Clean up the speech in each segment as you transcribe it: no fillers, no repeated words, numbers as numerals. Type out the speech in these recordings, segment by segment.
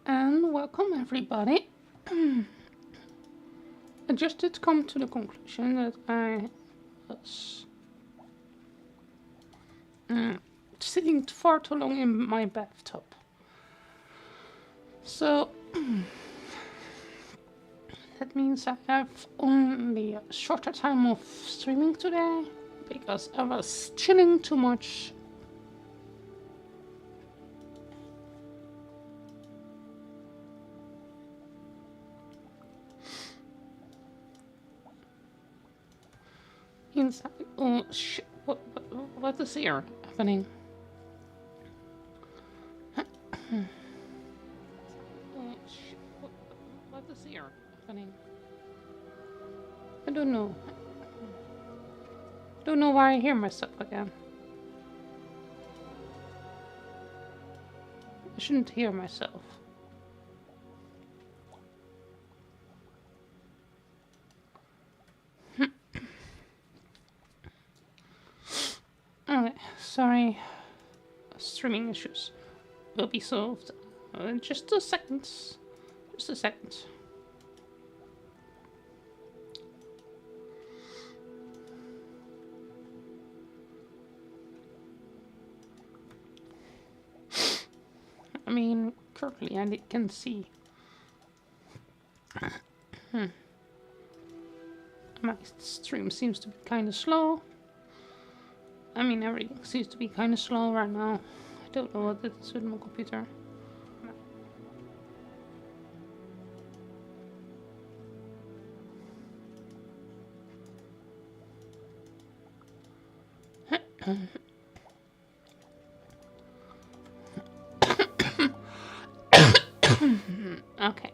And welcome everybody. I just did come to the conclusion that I was sitting far too long in my bathtub. So that means I have only a shorter time of streaming today because I was chilling too much. Inside. Oh shit! What is here happening? Oh shit! What is here happening? I don't know. Don't know why I hear myself again. I shouldn't hear myself. Okay, sorry. Streaming issues will be solved in just a second. Just a second. I mean, currently I can see. My stream seems to be kind of slow. I mean, everything seems to be kind of slow right now. I don't know what it is with my computer. Okay.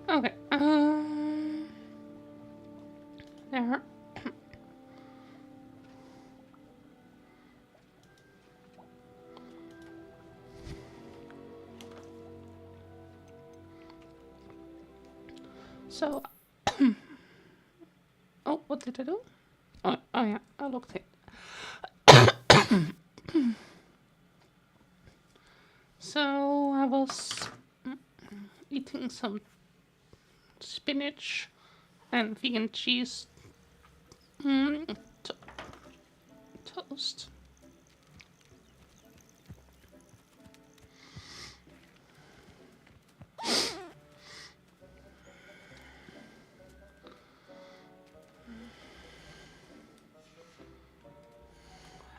Okay. There. So. Oh, what did I do? Oh yeah, I looked it. So I was eating some spinach and vegan cheese toast.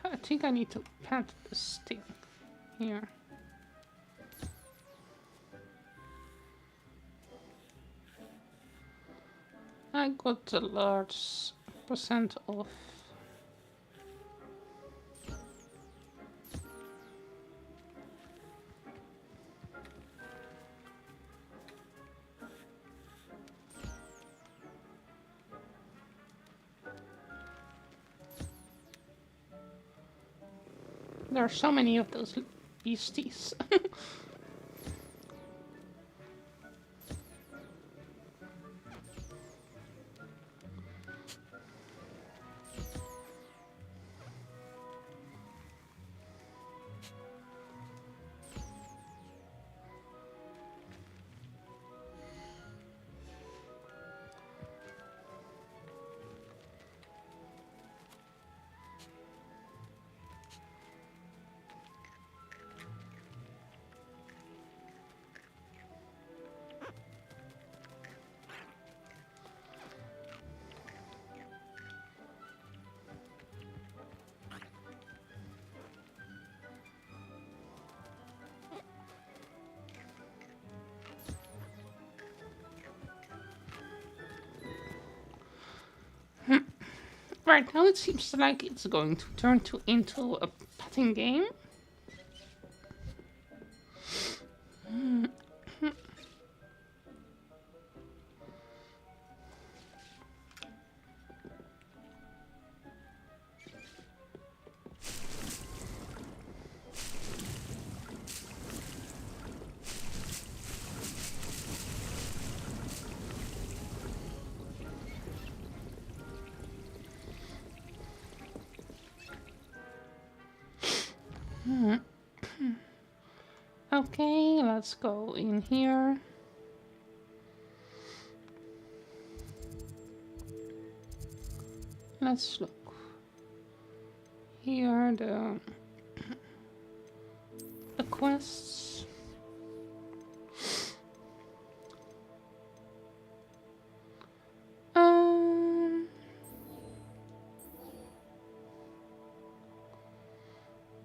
I think I need to plant this thing here. I got a large percent off. There are so many of those beasties. Right now it seems like it's going to turn into a petting game. Okay, let's go in here. Let's look. Here are the quests.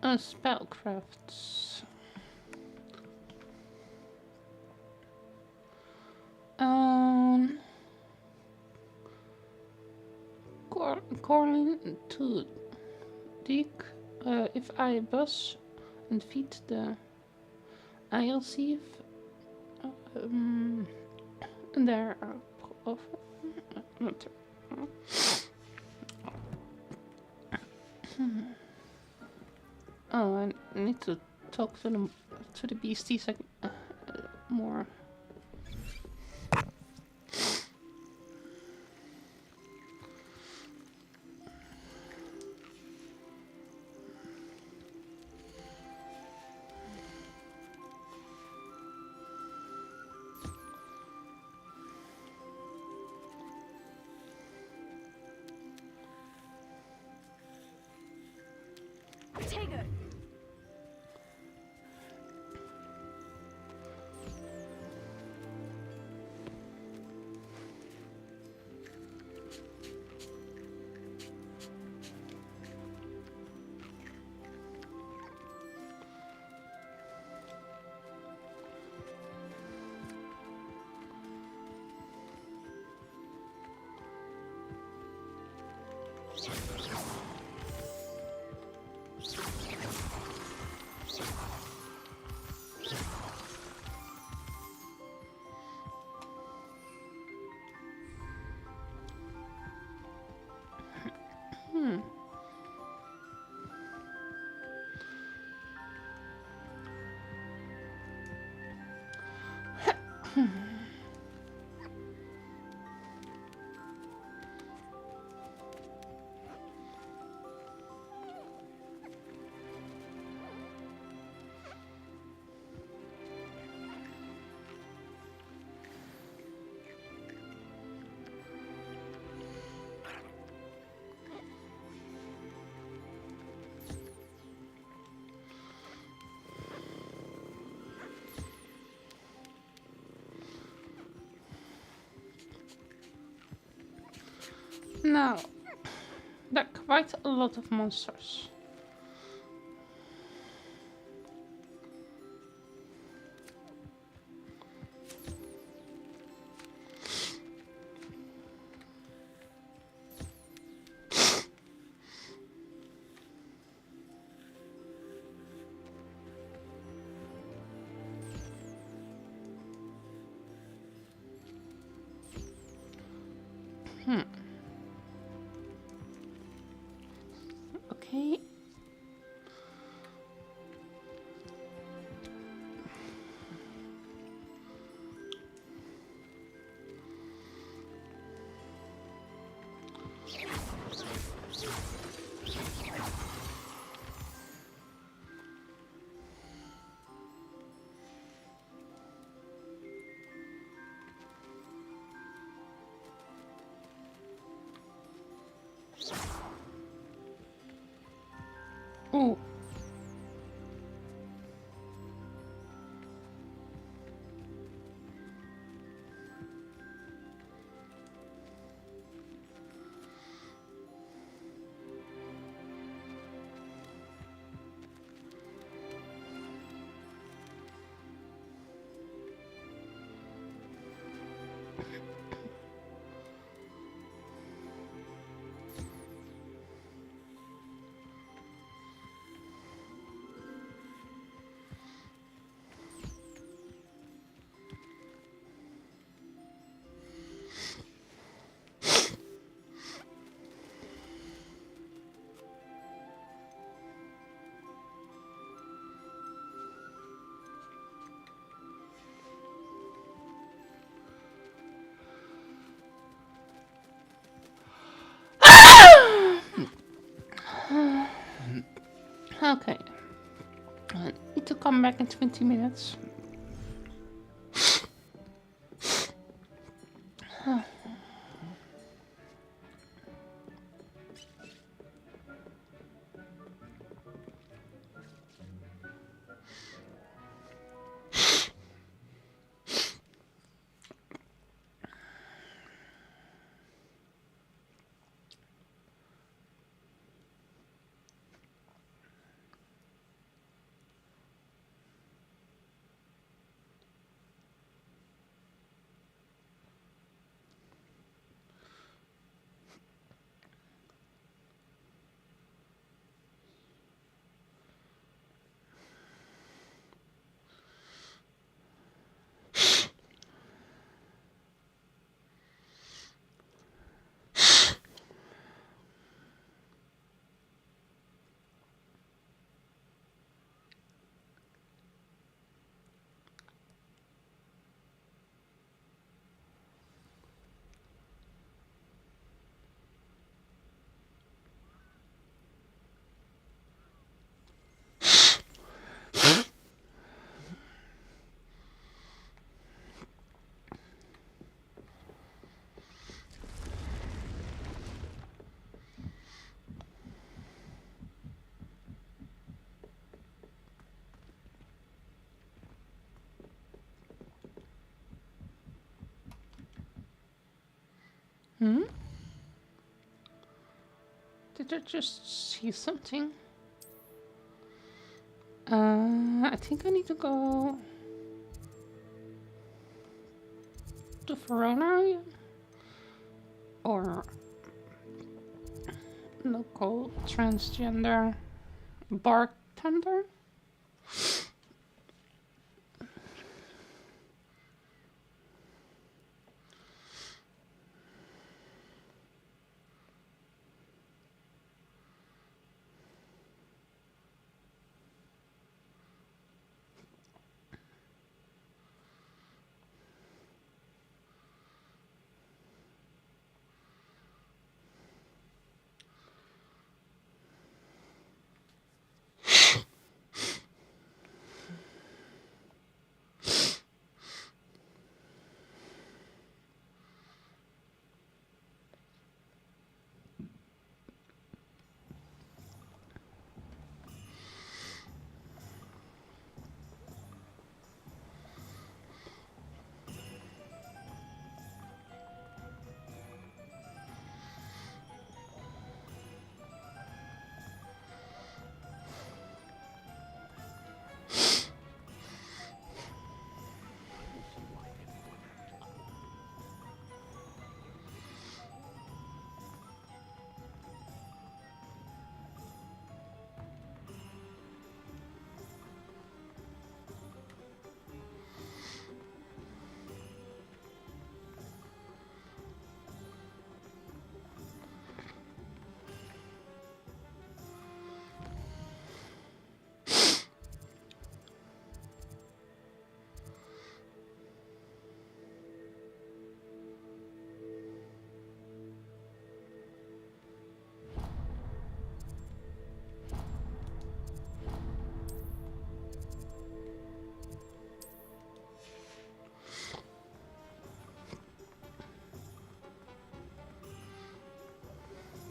Spellcrafts. Corlin to dig. If I buzz and feed the ILC, there are oh, I need to talk to the beasties more. Now, there are quite a lot of monsters. Okay. Oh. Okay. I need to come back in 20 minutes. Hmm? Did I just see something? I think I need to go to Verona again? Or local transgender bartender?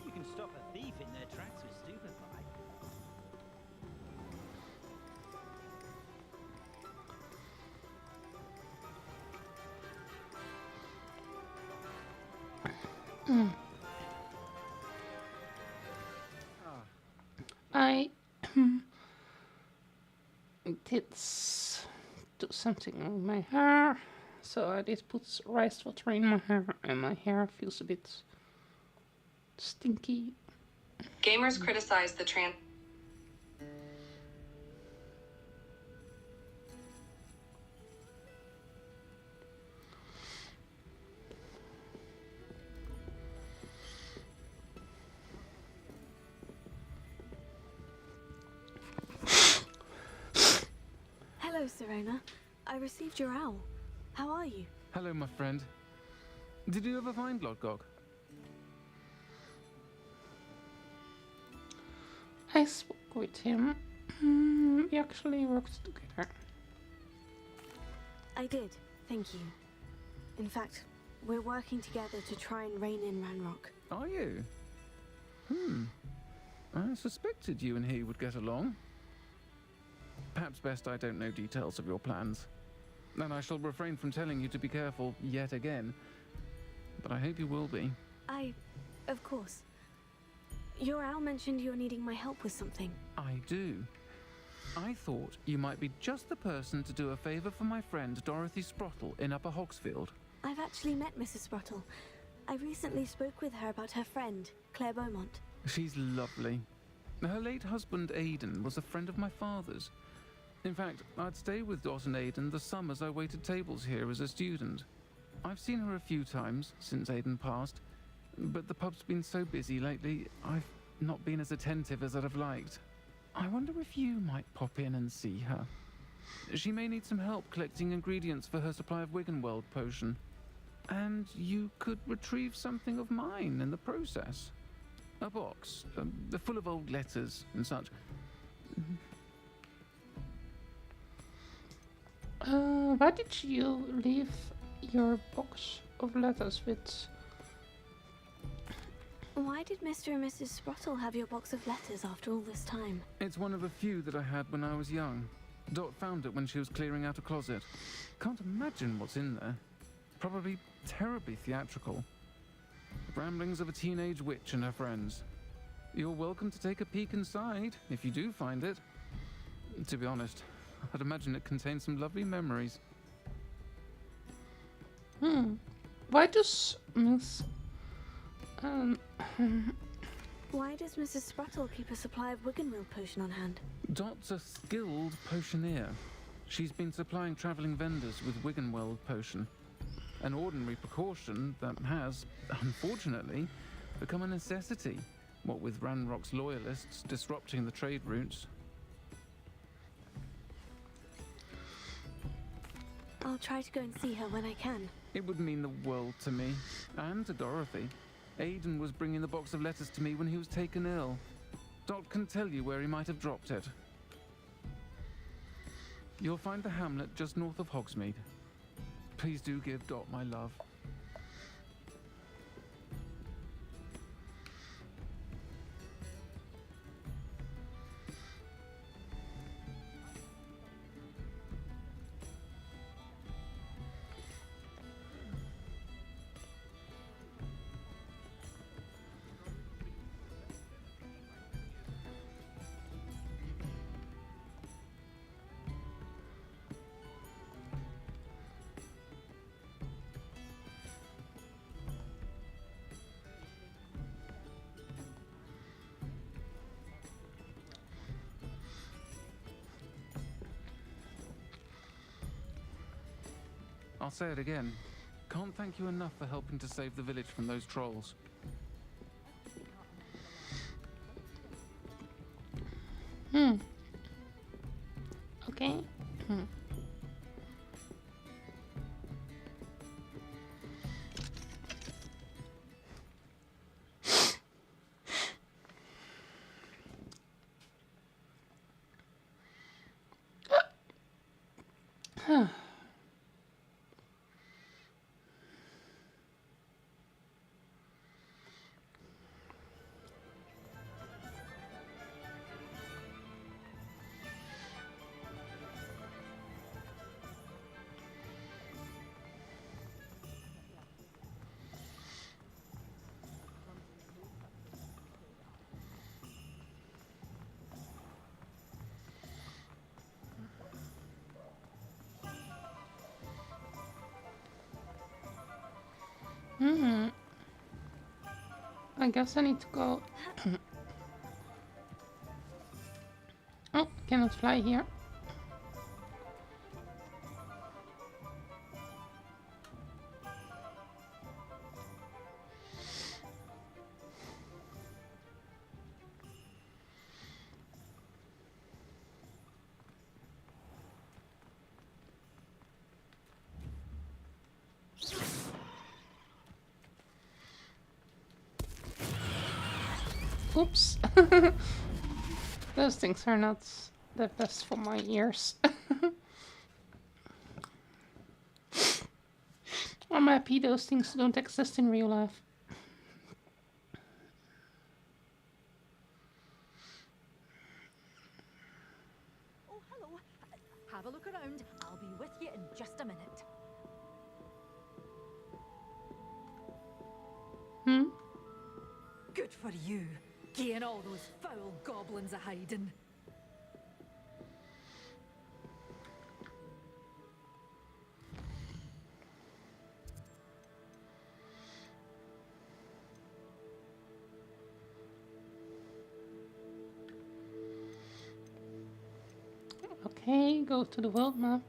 You can stop a thief in their tracks with stupefy. I did do something with my hair, so I did put rice water in my hair, and my hair feels a bit stinky. Gamers criticize the trans. Hello, Serena. I received your owl. How are you? Hello, my friend. Did you ever find Lord Gog? I spoke with him We actually worked together. I did, thank you. In fact, we're working together to try and rein in Ranrock. Are you? I suspected you and he would get along. Perhaps best I don't know details of your plans. And I shall refrain from telling you to be careful yet again. But I hope you will be. Of course. Your owl mentioned you're needing my help with something. I do. I thought you might be just the person to do a favor for my friend Dorothy Sprottle in Upper Hogsfield. I've actually met Mrs. Sprottle. I recently spoke with her about her friend, Claire Beaumont. She's lovely. Her late husband Aidan was a friend of my father's. In fact, I'd stay with Dot and Aidan the summers I waited tables here as a student. I've seen her a few times since Aidan passed, but the pub's been so busy lately, I've not been as attentive as I'd have liked. I wonder if you might pop in and see her. She may need some help collecting ingredients for her supply of Wiggenweld potion. And you could retrieve something of mine in the process. A box, full of old letters and such. Why did you leave your box of letters with? Why did Mr. and Mrs. Sprottle have your box of letters after all this time? It's one of a few that I had when I was young. Dot found it when she was clearing out a closet. Can't imagine what's in there. Probably terribly theatrical. The ramblings of a teenage witch and her friends. You're welcome to take a peek inside, if you do find it. To be honest, I'd imagine it contains some lovely memories. Why does Miss... Why does Mrs. Sprottle keep a supply of Wiggenweld potion on hand? Dot's a skilled potioneer. She's been supplying travelling vendors with Wiggenweld potion. An ordinary precaution that has, unfortunately, become a necessity, what with Ranrock's loyalists disrupting the trade routes. I'll try to go and see her when I can. It would mean the world to me, and to Dorothy. Aidan was bringing the box of letters to me when he was taken ill. Dot can tell you where he might have dropped it. You'll find the hamlet just north of Hogsmeade. Please do give Dot my love. I'll say it again. Can't thank you enough for helping to save the village from those trolls. Okay. I guess I need to go. Oh, cannot fly here. Oops. Those things are not the best for my ears. I'm happy those things don't exist in real life. Oh, hello. Have a look around. I'll be with you in just a minute. Good for you. Getting all those foul goblins a hiding. Okay, go to the world map.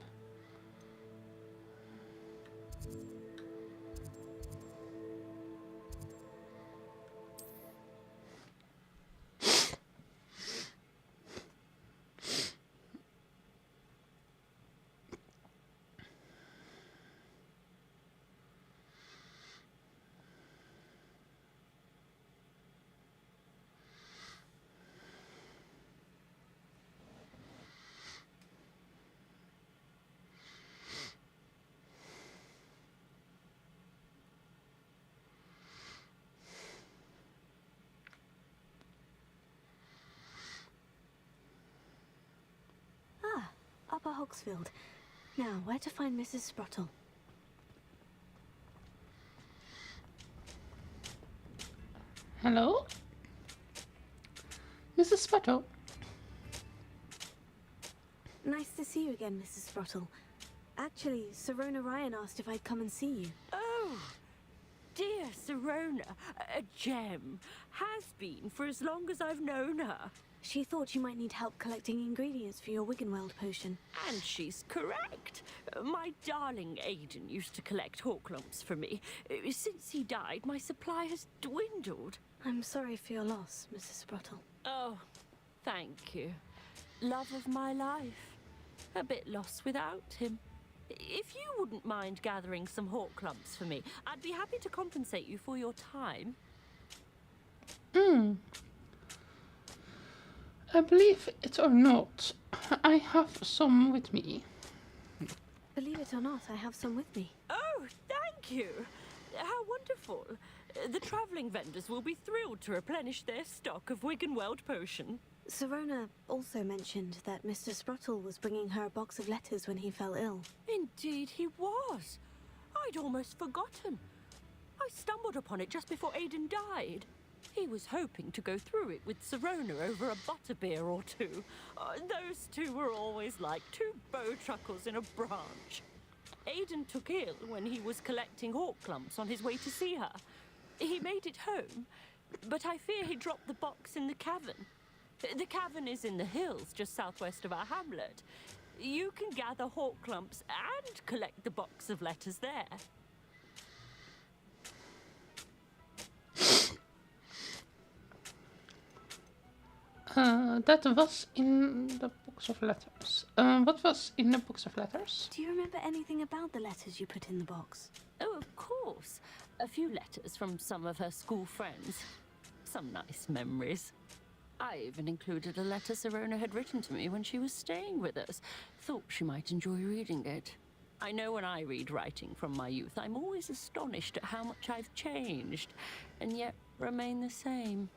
Upper Hogsfield. Now, where to find Mrs. Sprottle? Hello? Mrs. Spotto. Nice to see you again, Mrs. Sprottle. Actually, Sirona Ryan asked if I'd come and see you. Oh, dear Sirona, a gem. Has been for as long as I've known her. She thought you might need help collecting ingredients for your Wiggenweld potion. And she's correct. My darling Aidan used to collect hawk lumps for me. Since he died, my supply has dwindled. I'm sorry for your loss, Mrs. Sprottle. Oh, thank you. Love of my life. A bit lost without him. If you wouldn't mind gathering some hawk lumps for me, I'd be happy to compensate you for your time. I believe it or not, I have some with me. Believe it or not, I have some with me. Oh, thank you. How wonderful. The travelling vendors will be thrilled to replenish their stock of Wiggenweld potion. Sirona also mentioned that Mr. Sprottle was bringing her a box of letters when he fell ill. Indeed he was. I'd almost forgotten. I stumbled upon it just before Aidan died. He was hoping to go through it with Sirona over a butterbeer or two. Those two were always like two bowtruckles in a branch. Aidan took ill when he was collecting hawk lumps on his way to see her. He made it home, but I fear he dropped the box in the cavern. The cavern is in the hills just southwest of our hamlet. You can gather hawk lumps and collect the box of letters there. That was in the box of letters. What was in the box of letters? Do you remember anything about the letters you put in the box? Oh, of course. A few letters from some of her school friends. Some nice memories. I even included a letter Sirona had written to me when she was staying with us. Thought she might enjoy reading it. I know when I read writing from my youth, I'm always astonished at how much I've changed, and yet remain the same.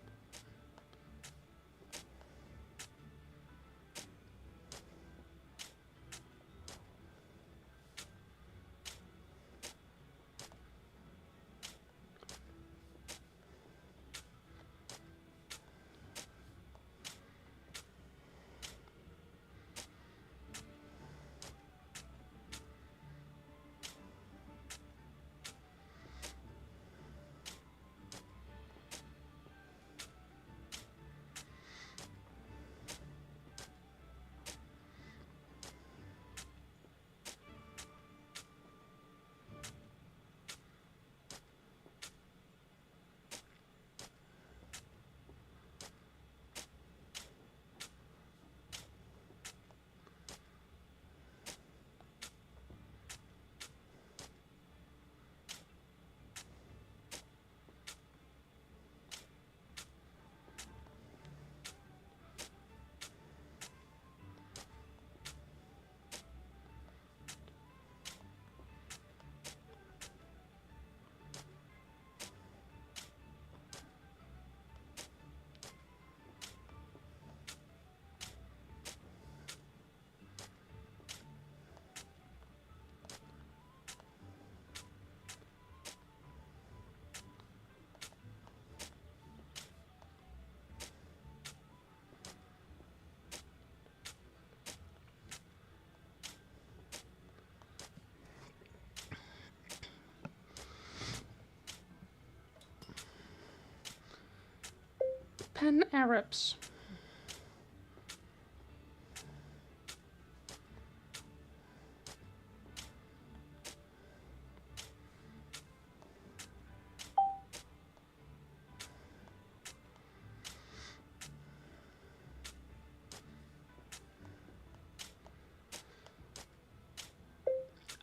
Pan-Arabs.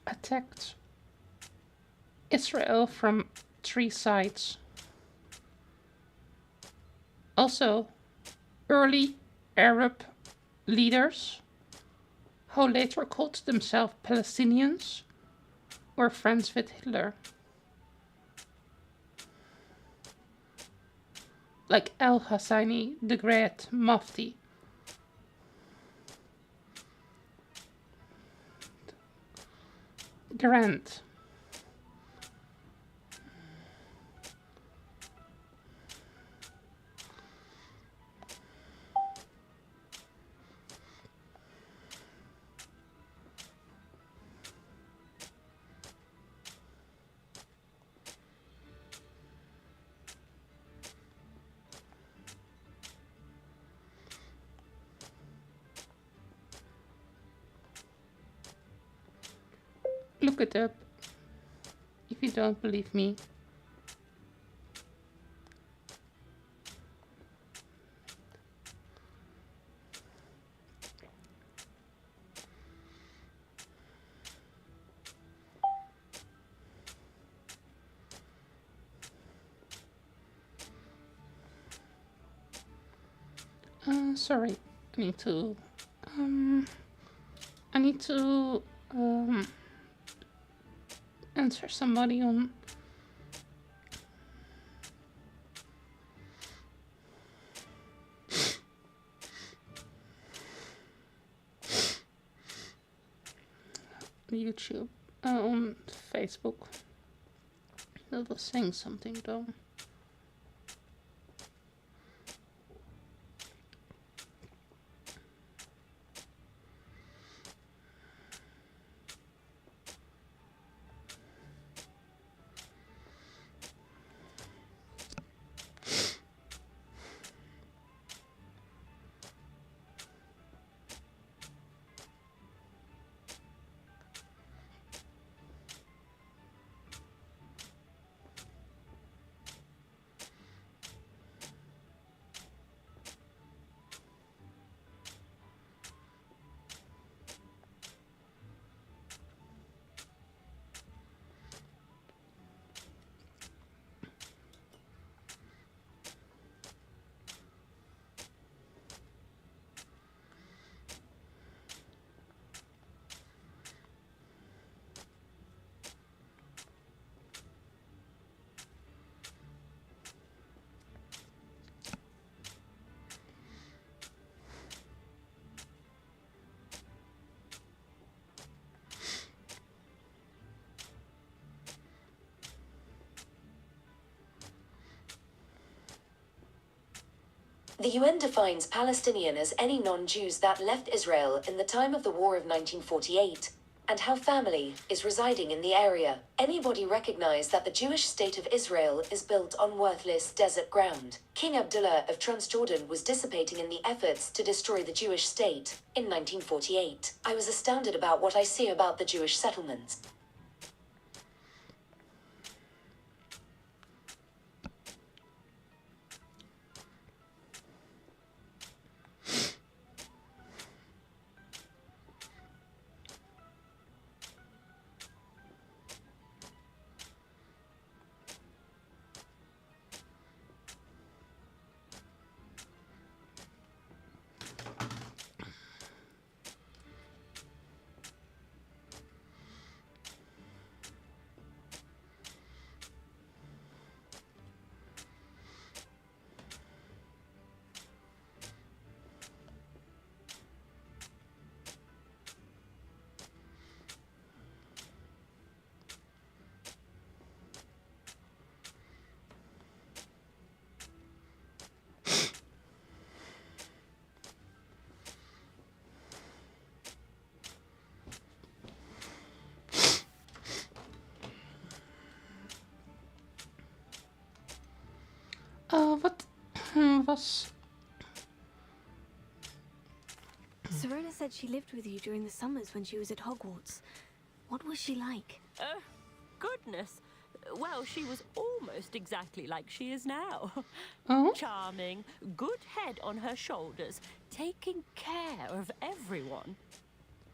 Attacked Israel from 3 sides. Also, early Arab leaders, who later called themselves Palestinians, were friends with Hitler. Like Al-Hassani, the Great Mufti. Grant. Look it up if you don't believe me. Sorry, I need to answer somebody on YouTube, on Facebook. That was saying something though. The UN defines Palestinian as any non-Jews that left Israel in the time of the War of 1948, and how family is residing in the area. Anybody recognize that the Jewish state of Israel is built on worthless desert ground? King Abdullah of Transjordan was dissipating in the efforts to destroy the Jewish state in 1948. I was astounded about what I see about the Jewish settlements. some of us. Serena said she lived with you during the summers when she was at Hogwarts. What was she like? Goodness. Well, she was almost exactly like she is now. Oh? Charming, good head on her shoulders, taking care of everyone.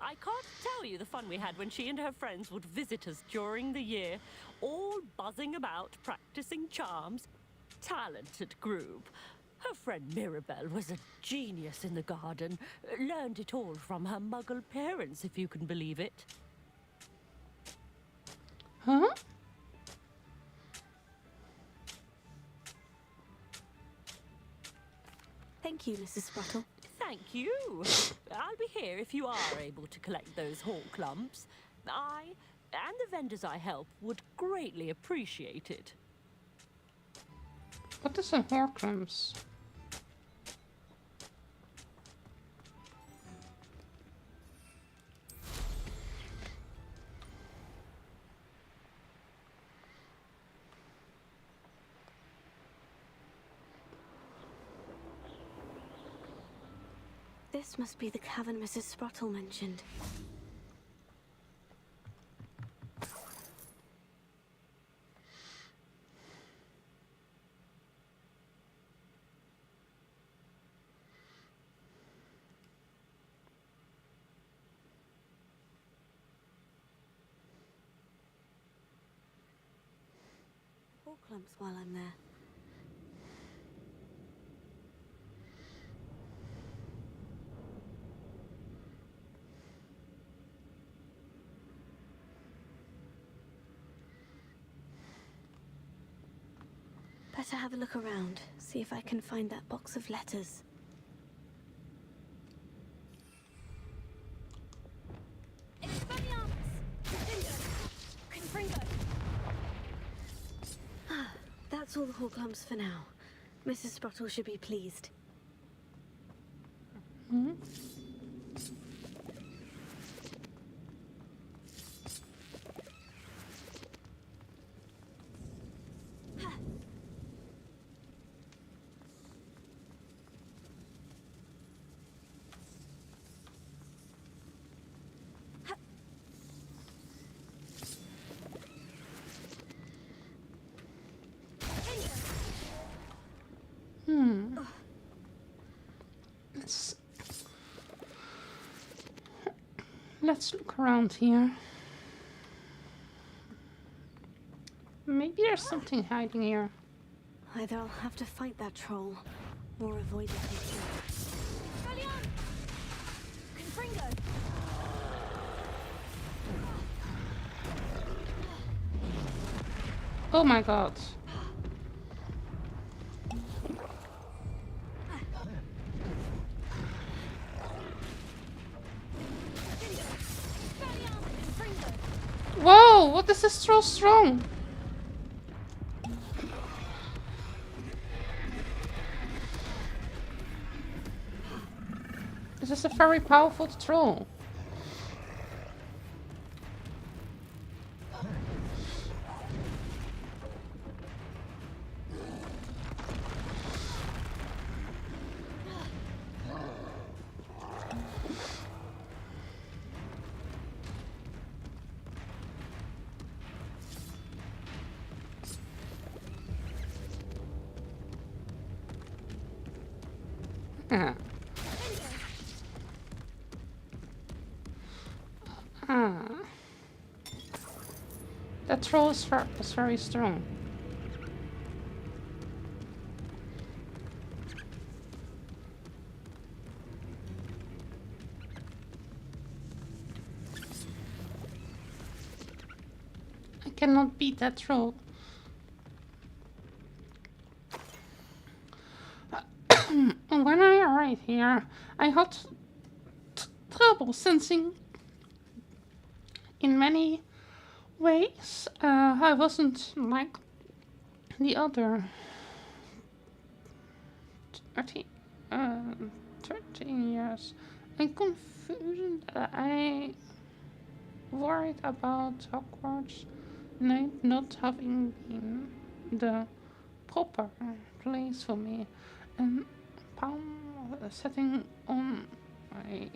I can't tell you the fun we had when she and her friends would visit us during the year, all buzzing about, practicing charms. Talented group. Her friend Mirabelle was a genius in the garden. Learned it all from her muggle parents, if you can believe it. Huh? Thank you, Mrs. Spruttle. Thank you. I'll be here if you are able to collect those hawk lumps. I and the vendors I help would greatly appreciate it. What is a Horcrux? This must be the cavern Mrs. Spruttle mentioned. Hawk lumps while I'm there. Better have a look around, see if I can find that box of letters. That's all the hawk lumps for now. Mrs. Spruttle should be pleased. Hmm? Let's look around here. Maybe there's something hiding here. Either I'll have to fight that troll, or avoid it completely. Oh my god. Whoa, what is this so strong? This is a very powerful troll. That troll is very strong. I cannot beat that troll. When I arrived here, I had trouble sensing in many ways. I wasn't like the other 13 years. I'm confused. I worried about Hogwarts not having been the proper place for me. and palm setting on my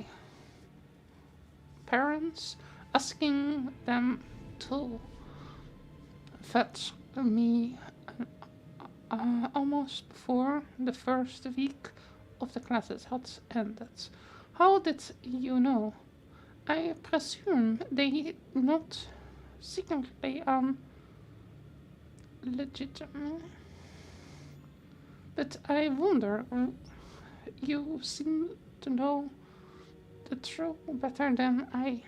parents, asking them to fetch me almost before the first week of the classes had ended. How did you know? I presume they not secretly legitimate, but I wonder. You seem to know the truth better than I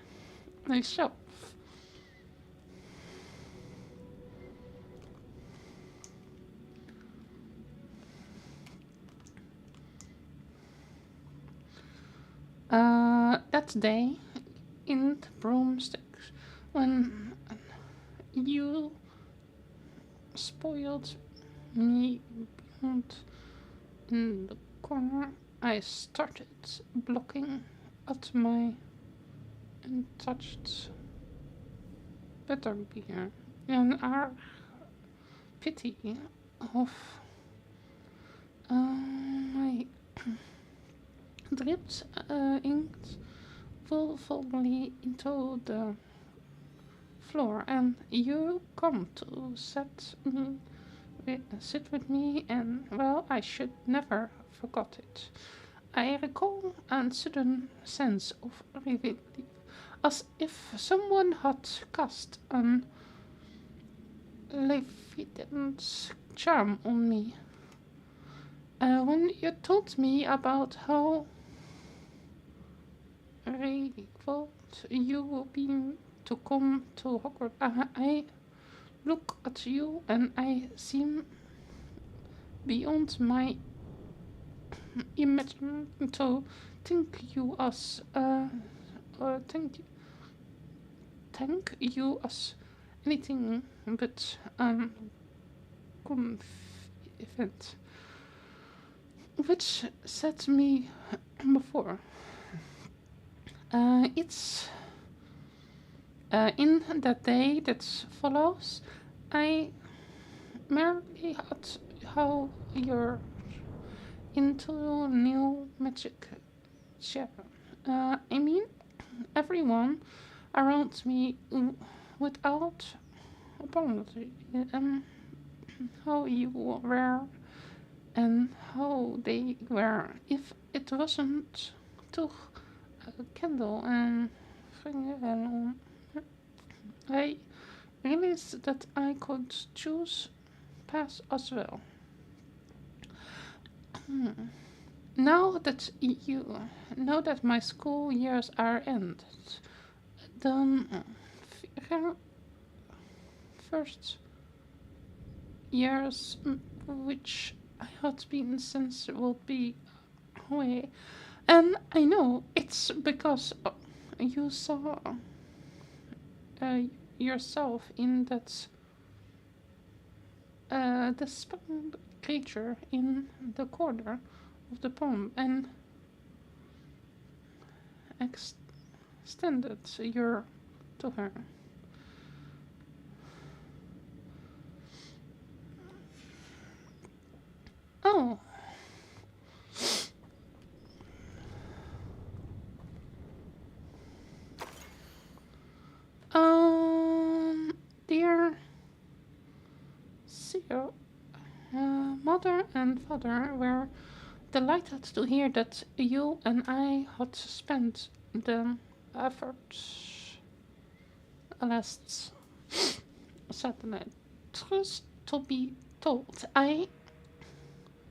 myself. That day in the broomsticks, when you spoiled me beyond in the corner, I started blocking at my untouched butterbeer in our pity of my dripped ink willfully into the floor, and you come to sit with me, and well, I should never forgot it. I recall a sudden sense of relief, as if someone had cast an leviathan's charm on me. When you told me about how grateful you will be to come to Hogwarts, I look at you and I seem beyond my imagine to think you as thank you as anything but confident, which set me before. It's in that day that follows, I merely had how you're into new magic share. I mean, everyone around me without apology, how you were and how they were. If it wasn't toch a candle and finger, I realized that I could choose path as well. Now that my school years are ended, then first years which I had been since will be away, and I know it's because you saw yourself in that the spectral creature in the corner of the poem and extended your to her. Oh. Dear Sir, mother and father were delighted to hear that you and I had spent the effort last Saturday. Truth to be told, I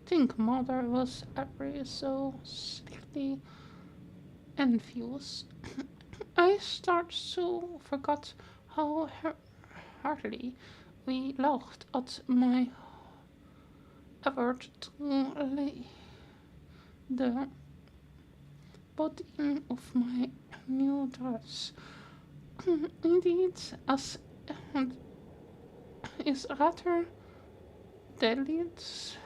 think mother was ever so slightly envious. I start to forgot how heartily we laughed at my effort to lay the body of my new dress. Indeed, as is rather delicate.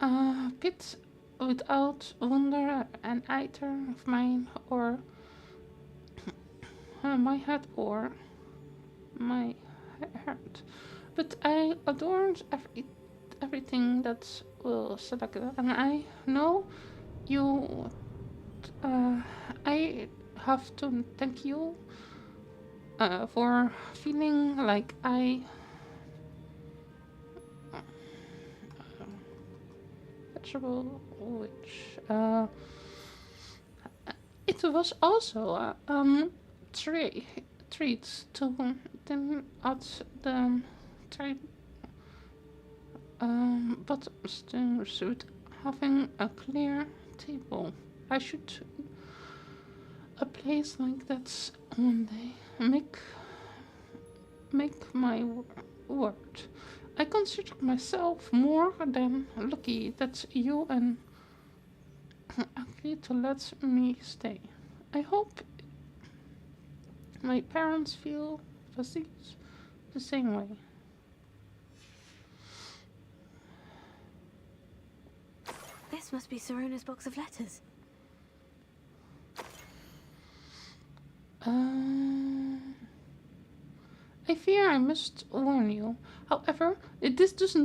A bit without wonder an item of mine or my head or my heart. But I adored every everything that will select it. And I know you. I have to thank you for feeling like I vegetable, which it was also a treat to them at the trade bottoms with having a clear table. I should a place like that one day. Make my word. I consider myself more than lucky that you and agreed to let me stay. I hope my parents feel perceived the same way. This must be Serona's box of letters. I fear I must warn you. However, this does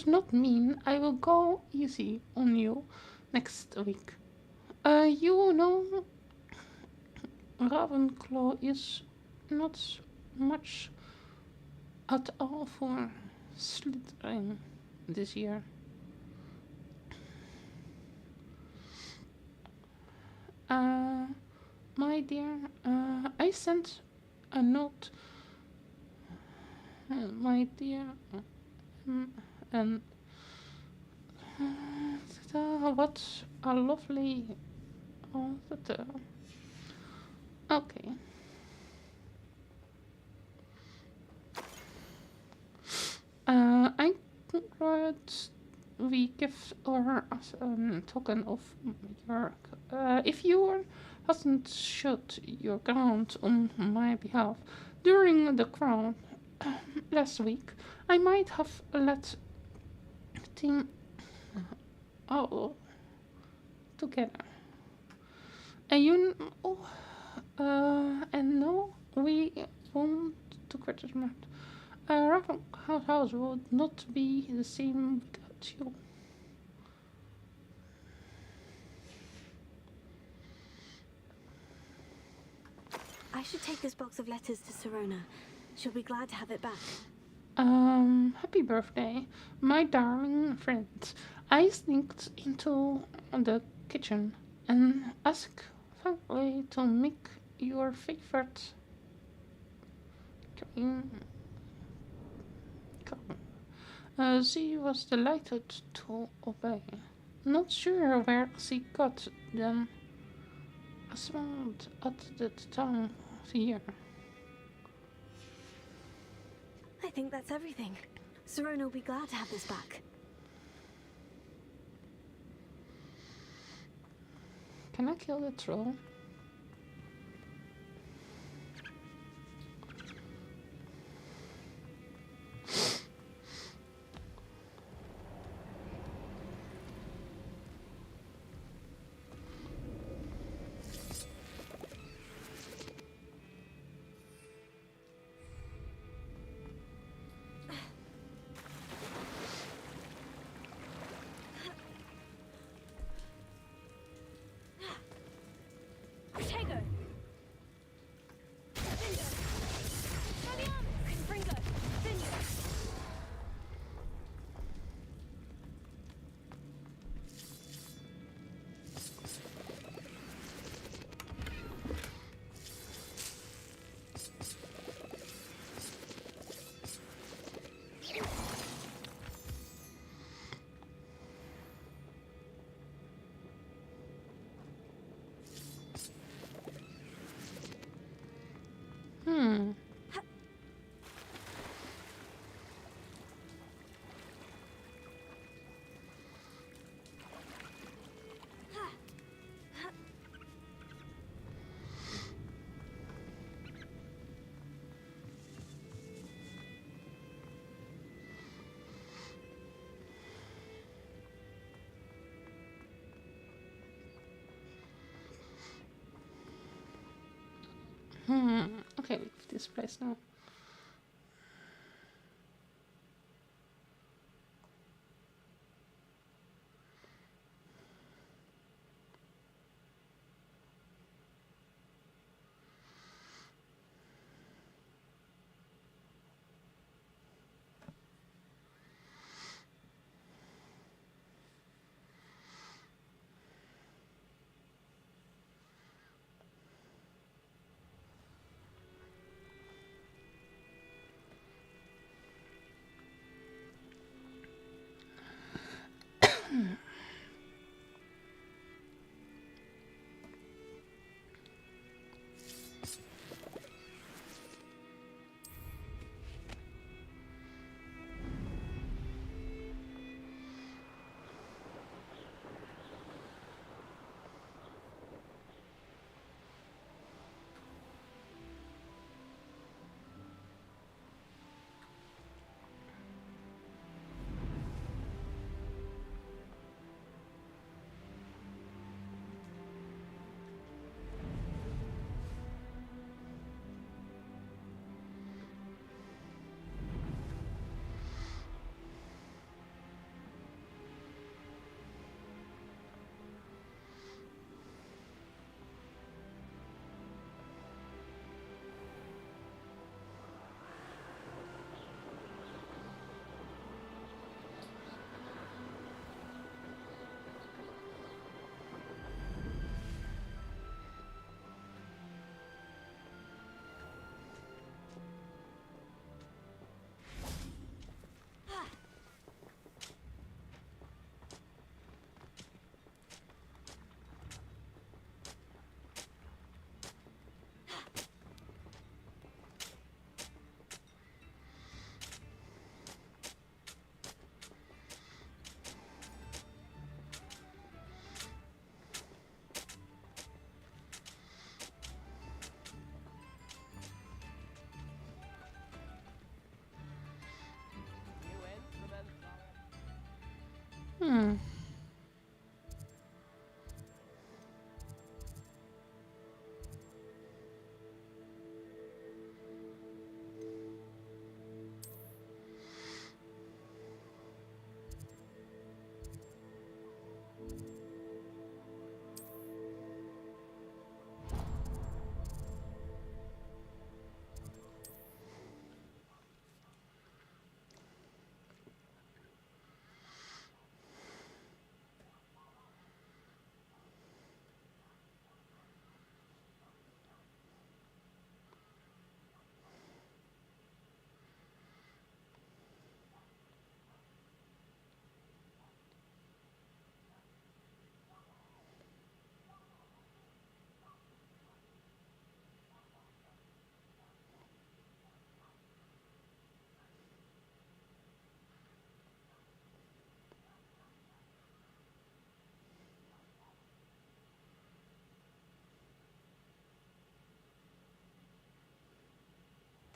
not mean I will go easy on you next week. You know, Ravenclaw is not much at all for Slytherin this year. My dear, I sent a note. My dear, and what a lovely. Oh, okay. I congrats we give our token of your. If you hasn't shut your ground on my behalf during the crown last week, I might have let team all together. And and no, we won't to Christmas. Ravenhouse House would not be the same without you. I should take this box of letters to Serona. She'll be glad to have it back. Happy birthday, my darling friend. I sneaked into the kitchen and asked family to make your favorite cream. She was delighted to obey. Not sure where she got them assembled at that time of the year. I think that's everything. Serona will be glad to have this back. Can I kill the troll? Okay, leave this place now. Hmm.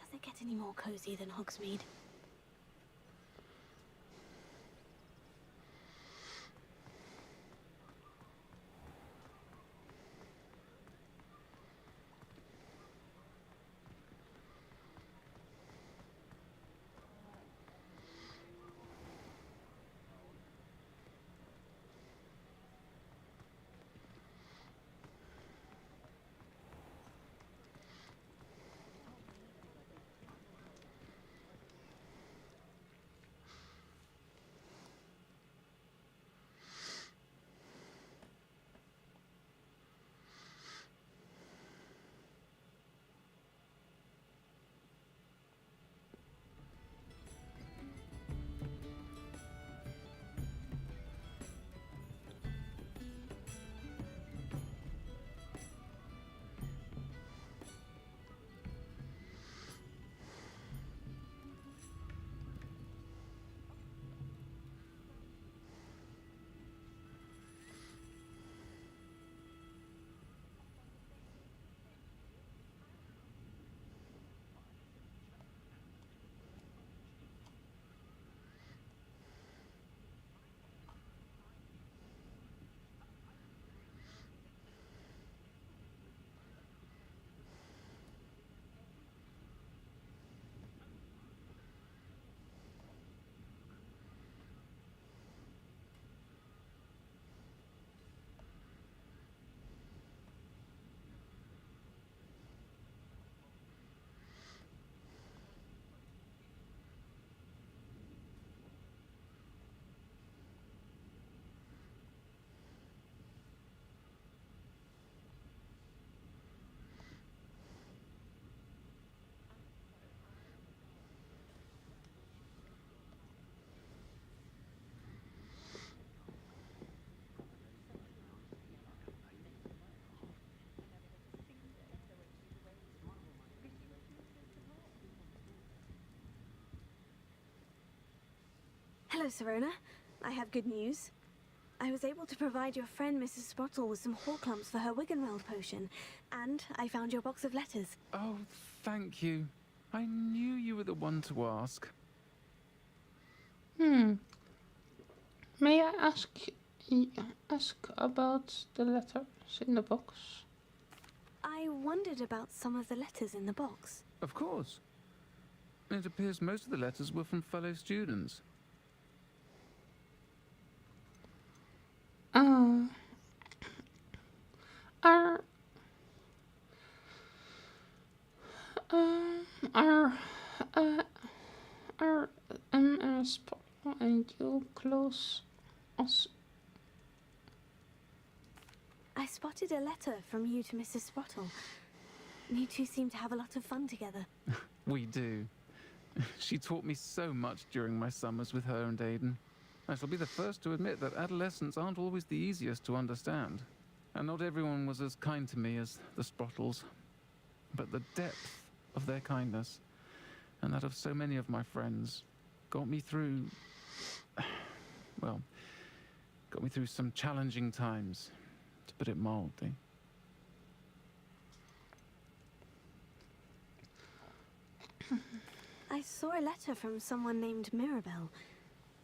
Does it get any more cozy than Hogsmeade? Hello, Serona. I have good news. I was able to provide your friend Mrs. Sprottle with some Horklumps for her Wiggenweld potion, and I found your box of letters. Oh, thank you. I knew you were the one to ask. May I ask about the letters in the box? I wondered about some of the letters in the box. Of course. It appears most of the letters were from fellow students. Are Sparkle and you close us? I spotted a letter from you to Mrs. Sprottle. You two seem to have a lot of fun together. We do. She taught me so much during my summers with her and Aidan. I shall be the first to admit that adolescents aren't always the easiest to understand. And not everyone was as kind to me as the Sprottles. But the depth of their kindness, and that of so many of my friends, got me through... well, got me through some challenging times, to put it mildly. I saw a letter from someone named Mirabelle.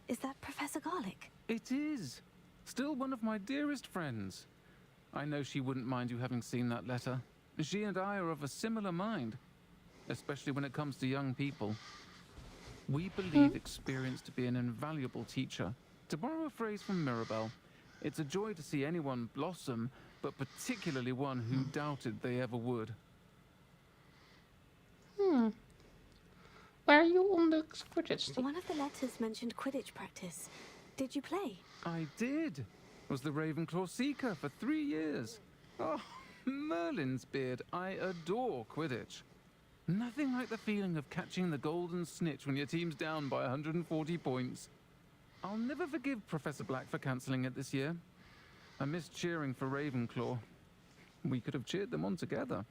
Is that Professor Garlick? It is. Still one of my dearest friends. I know she wouldn't mind you having seen that letter. She and I are of a similar mind, especially when it comes to young people. We believe experience to be an invaluable teacher. To borrow a phrase from Mirabelle, it's a joy to see anyone blossom, but particularly one who doubted they ever would. Were you on the Quidditch team? One of the letters mentioned Quidditch practice. Did you play? I did. Was the Ravenclaw Seeker for 3 years. Oh, Merlin's beard. I adore Quidditch. Nothing like the feeling of catching the golden snitch when your team's down by 140 points. I'll never forgive Professor Black for cancelling it this year. I missed cheering for Ravenclaw. We could have cheered them on together.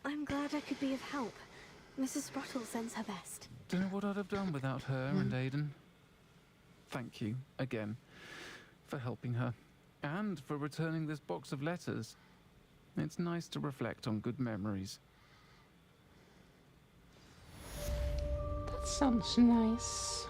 I'm glad I could be of help. Mrs. Sprottle sends her best. Don't know what I'd have done without her and Aidan. Thank you, again, for helping her. And for returning this box of letters. It's nice to reflect on good memories. That sounds nice.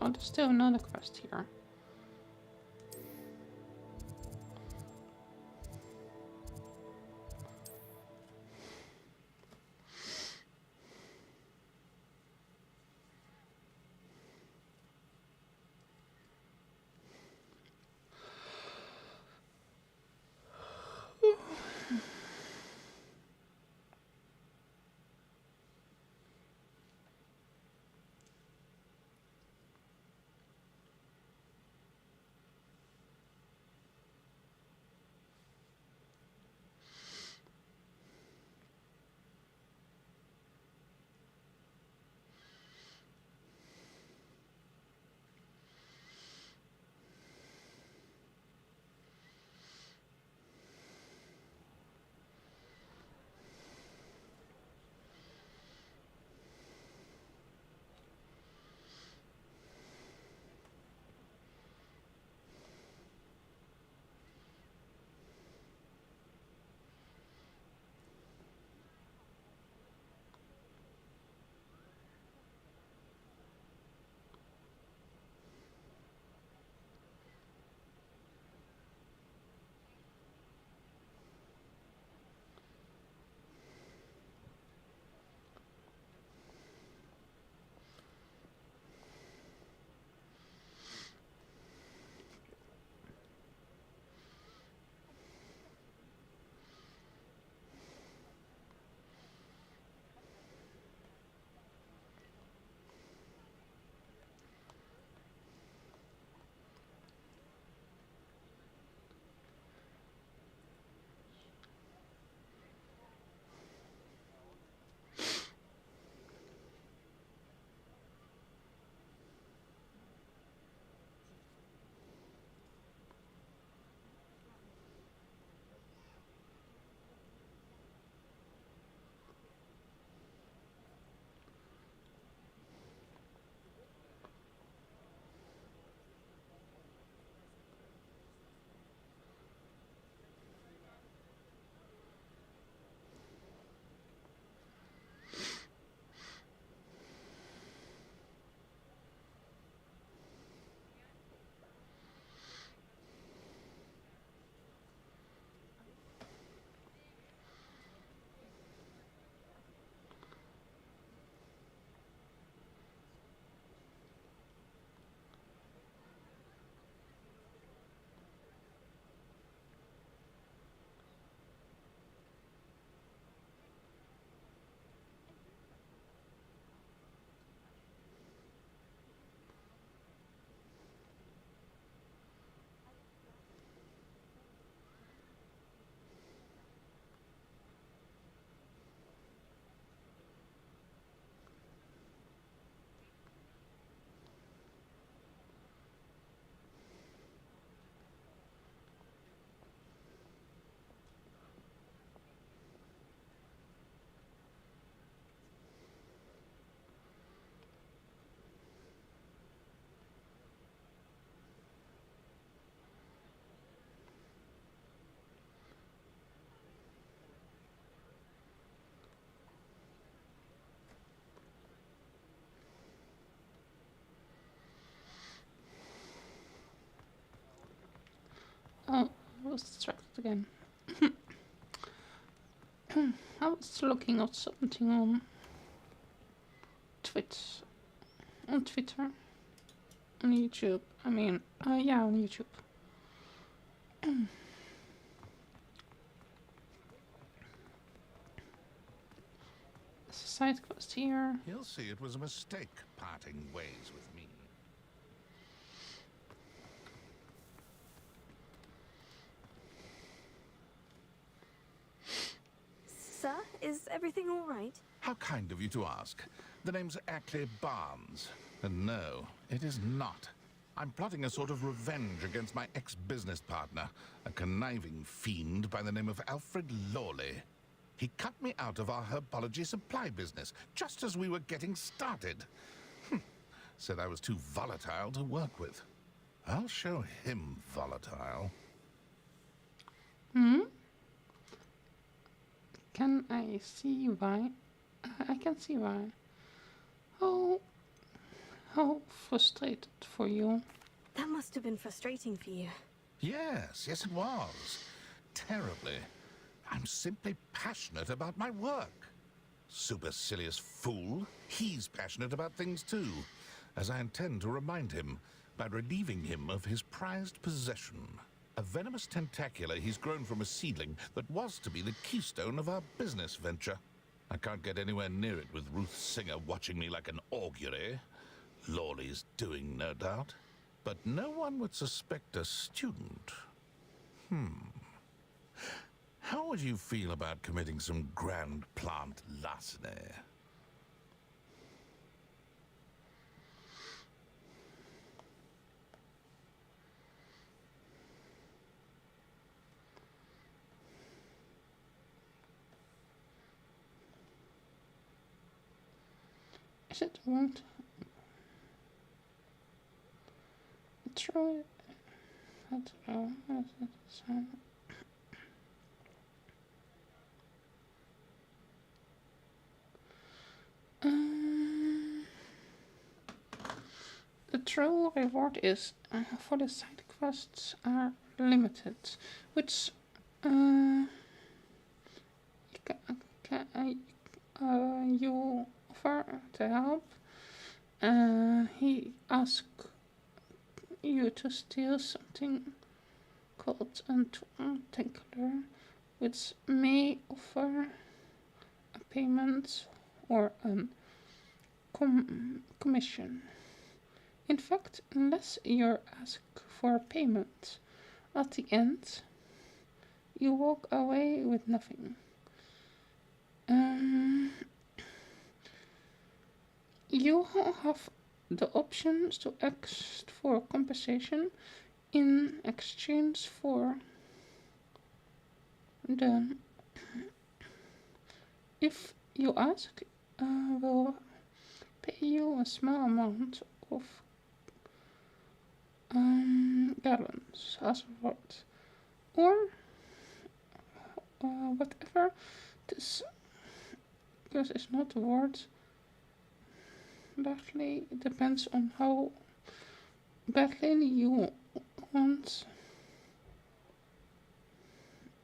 Oh, there's still another quest here. Oh, I was distracted again. I was looking at something on on Twitter, on YouTube. I mean, yeah, on YouTube. There's a side quest here. He'll see it was a mistake parting ways with me. Sir, is everything all right? How kind of you to ask. The name's Ackley Barnes. And no, it is not. I'm plotting a sort of revenge against my ex-business partner, a conniving fiend by the name of Alfred Lawley. He cut me out of our herbology supply business, just as we were getting started. Said I was too volatile to work with. I'll show him volatile. Can I see why? I can see why. Oh how frustrated for you. That must have been frustrating for you. Yes, yes it was. Terribly. I'm simply passionate about my work. Supercilious fool. He's passionate about things too, as I intend to remind him by relieving him of his prized possession. A venomous tentacula he's grown from a seedling that was to be the keystone of our business venture. I can't get anywhere near it with Ruth Singer watching me like an augury. Lawley's doing, no doubt. But no one would suspect a student. How would you feel about committing some grand plant larceny? Is it won't try that the troll reward is for the side quests are limited, which you offer to help. He asks you to steal something called Tentacler, which may offer a payment or a commission. In fact, unless you're asked for a payment, at the end, you walk away with nothing. You have the options to ask for compensation in exchange for the. If you ask, we'll pay you a small amount of gallons as a reward, or whatever. This is not a word. Badly depends on how badly you want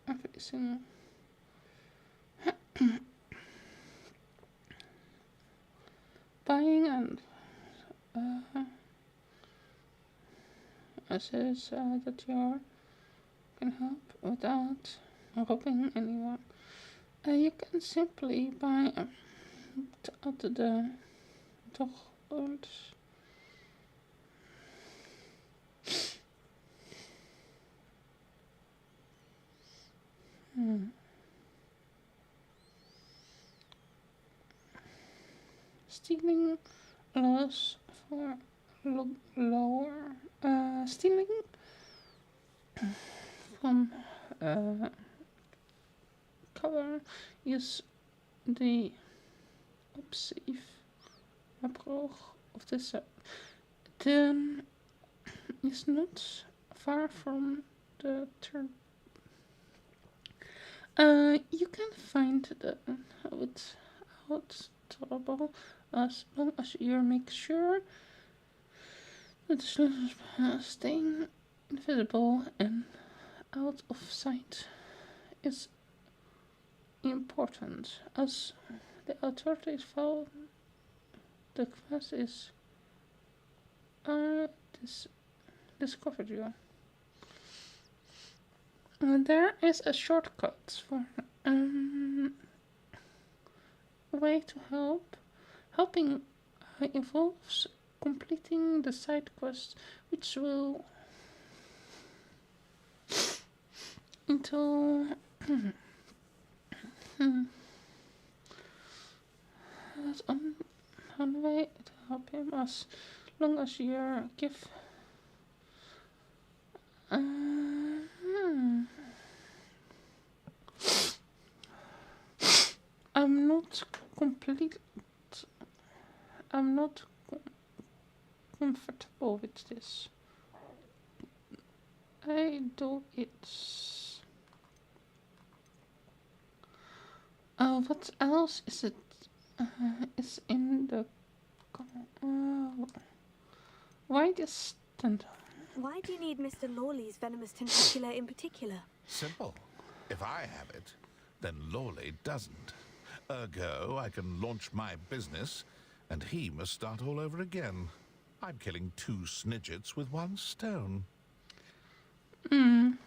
everything. Buying and says that you can help without robbing anyone. You can simply buy out the doors. Stealing allows for lower stealing from cover is the obsessive approach of the set. Then is not far from the third. You can find the without trouble as long as you make sure that the solution staying invisible and out of sight is important, as the authorities found the quest is discovered you. There is a shortcut for way to help. Helping involves completing the side quest, which will until that's one way to help him as long as you give I'm not complete. I'm not comfortable with this. I do it. What else is it? Is in the. Why this tentacle? Why do you need Mr. Lawley's venomous tentacula in particular? Simple. If I have it, then Lawley doesn't. Ergo, I can launch my business, and he must start all over again. I'm killing 2 snidgets with 1 stone. I'm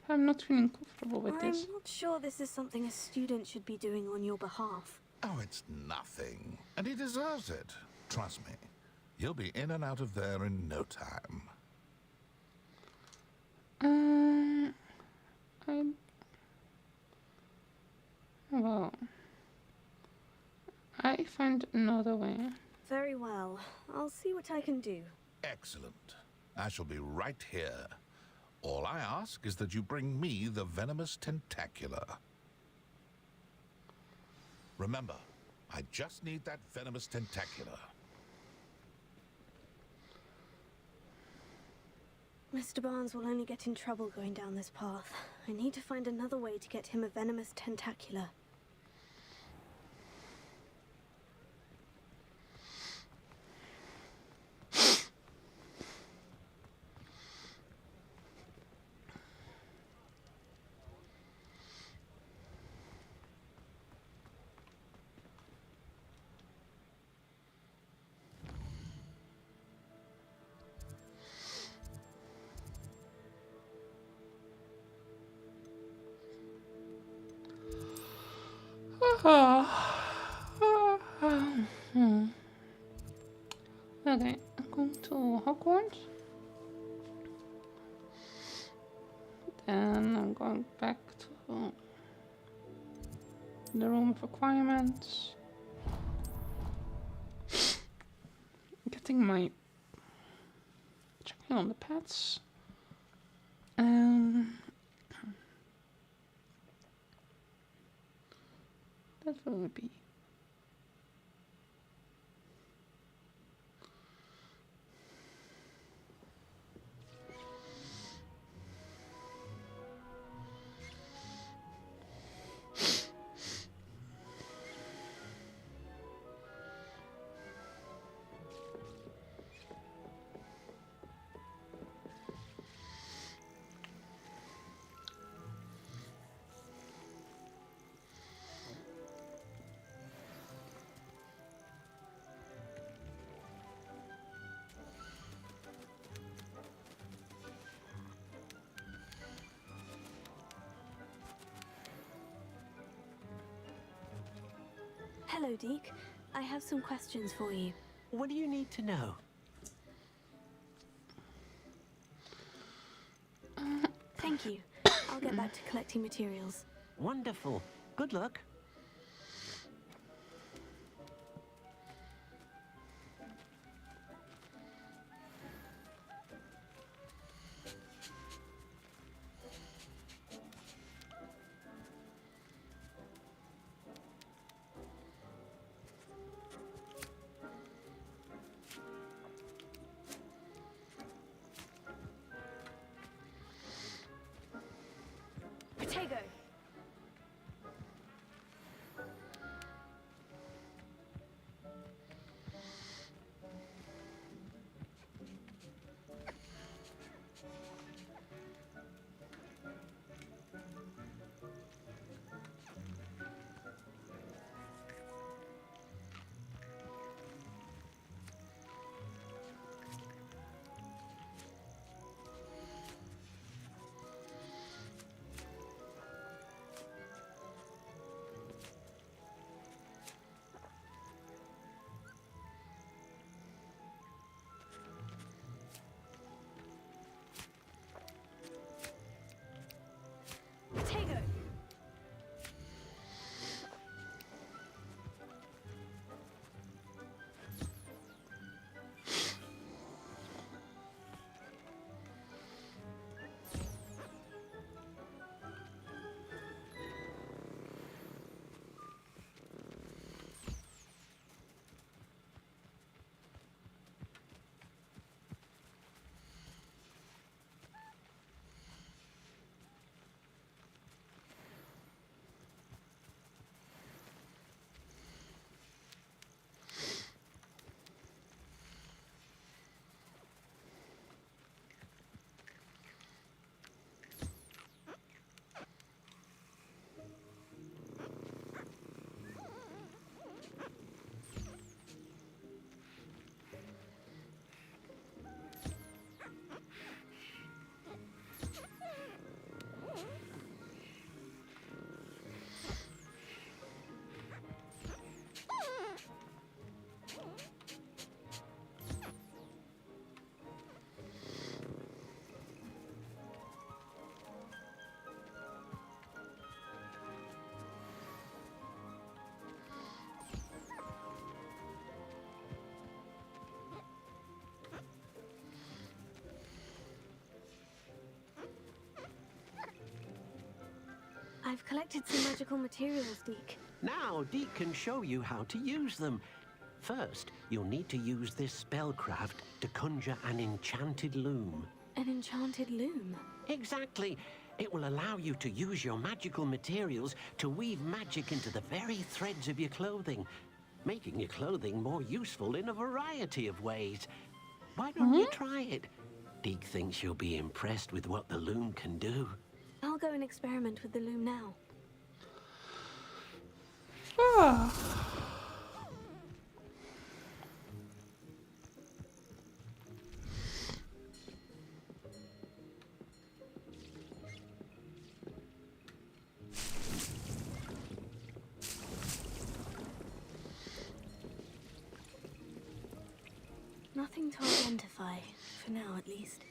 not feeling comfortable with this. I'm not sure this is something a student should be doing on your behalf. Oh, it's nothing. And he deserves it. Trust me. You'll be in and out of there in no time. Well, I find another way. Very well. I'll see what I can do. Excellent. I shall be right here. All I ask is that you bring me the venomous tentacula. Remember, I just need that venomous tentacula. Mr. Barnes will only get in trouble going down this path. I need to find another way to get him a venomous tentacula. Okay, I'm going to Hogwarts. Then I'm going back to the room of requirements. Getting my checking on the pets. That will be. Hello, Deke. I have some questions for you. What do you need to know? Thank you. I'll get back to collecting materials. Wonderful. Good luck. Potato! I've collected some magical materials, Deke. Now, Deke can show you how to use them. First, you'll need to use this spellcraft to conjure an enchanted loom. An enchanted loom? Exactly. It will allow you to use your magical materials to weave magic into the very threads of your clothing, making your clothing more useful in a variety of ways. Why don't you try it? Deke thinks you'll be impressed with what the loom can do. I'll go and experiment with the loom now. Nothing to identify, for now at least.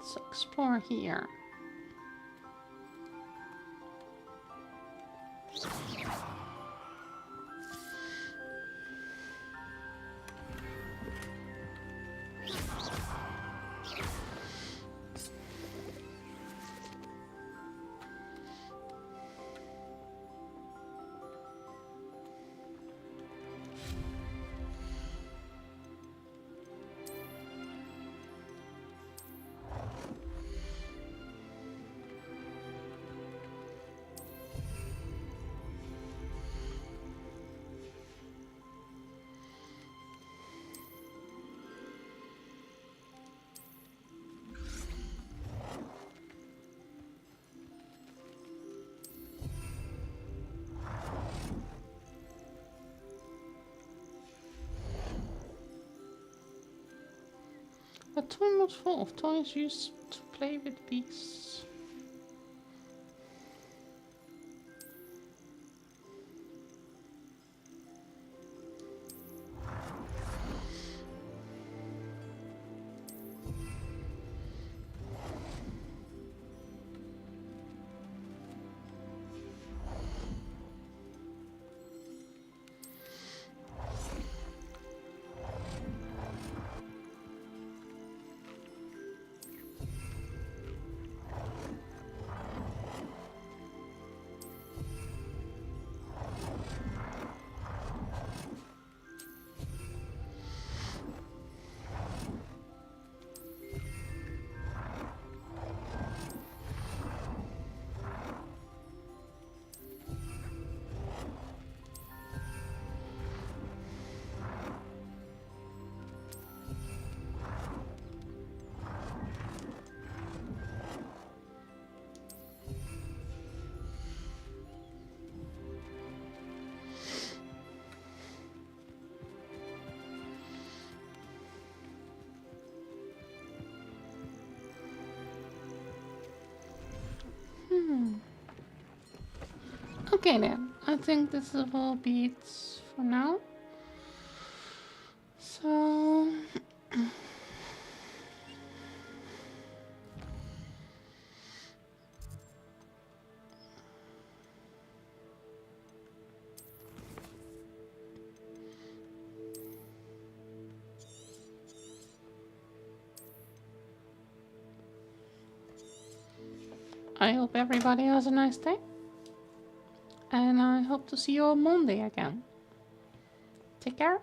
Let's explore here. A toy not full of toys used to play with beasts. Okay then, I think this will be it for now. So... I hope everybody has a nice day. And I hope to see you on Monday again. Take care.